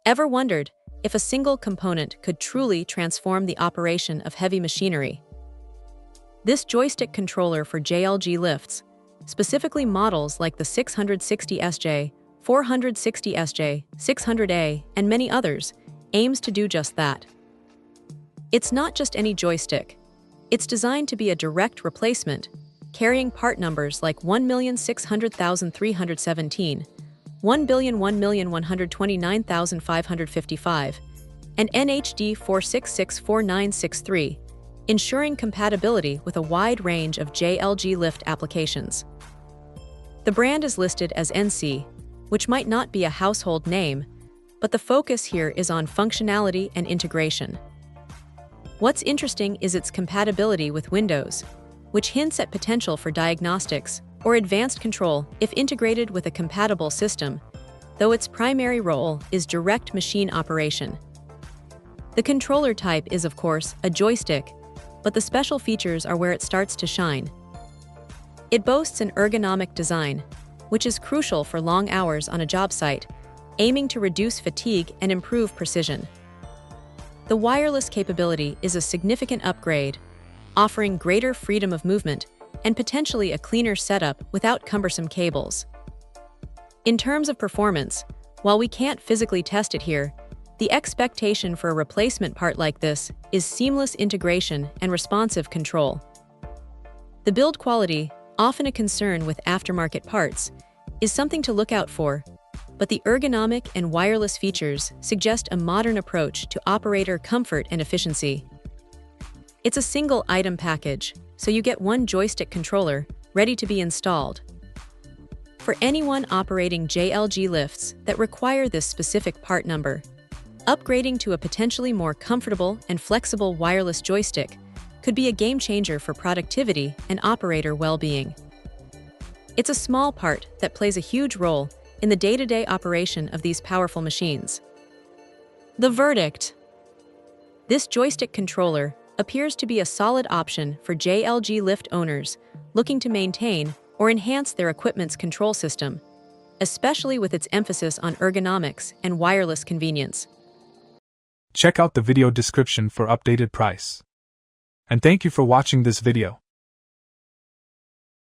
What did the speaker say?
Ever wondered if a single component could truly transform the operation of heavy machinery? This joystick controller for JLG lifts, specifically models like the 660SJ, 460SJ, 600A, and many others, aims to do just that. It's not just any joystick. It's designed to be a direct replacement, carrying part numbers like 1,600,317, 1,001,129,555, and NHD 4664963, ensuring compatibility with a wide range of JLG lift applications. The brand is listed as NC, which might not be a household name, but the focus here is on functionality and integration. What's interesting is its compatibility with Windows, which hints at potential for diagnostics or advanced control if integrated with a compatible system, though its primary role is direct machine operation. The controller type is, of course, a joystick, but the special features are where it starts to shine. It boasts an ergonomic design, which is crucial for long hours on a job site, aiming to reduce fatigue and improve precision. The wireless capability is a significant upgrade, offering greater freedom of movement and potentially a cleaner setup without cumbersome cables. In terms of performance, while we can't physically test it here, the expectation for a replacement part like this is seamless integration and responsive control. The build quality, often a concern with aftermarket parts, is something to look out for, but the ergonomic and wireless features suggest a modern approach to operator comfort and efficiency. It's a single-item package, so you get one joystick controller ready to be installed. For anyone operating JLG lifts that require this specific part number, upgrading to a potentially more comfortable and flexible wireless joystick could be a game-changer for productivity and operator well-being. It's a small part that plays a huge role in the day-to-day operation of these powerful machines. The verdict: this joystick controller appears to be a solid option for JLG lift owners looking to maintain or enhance their equipment's control system, especially with its emphasis on ergonomics and wireless convenience. Check out the video description for updated price. And thank you for watching this video.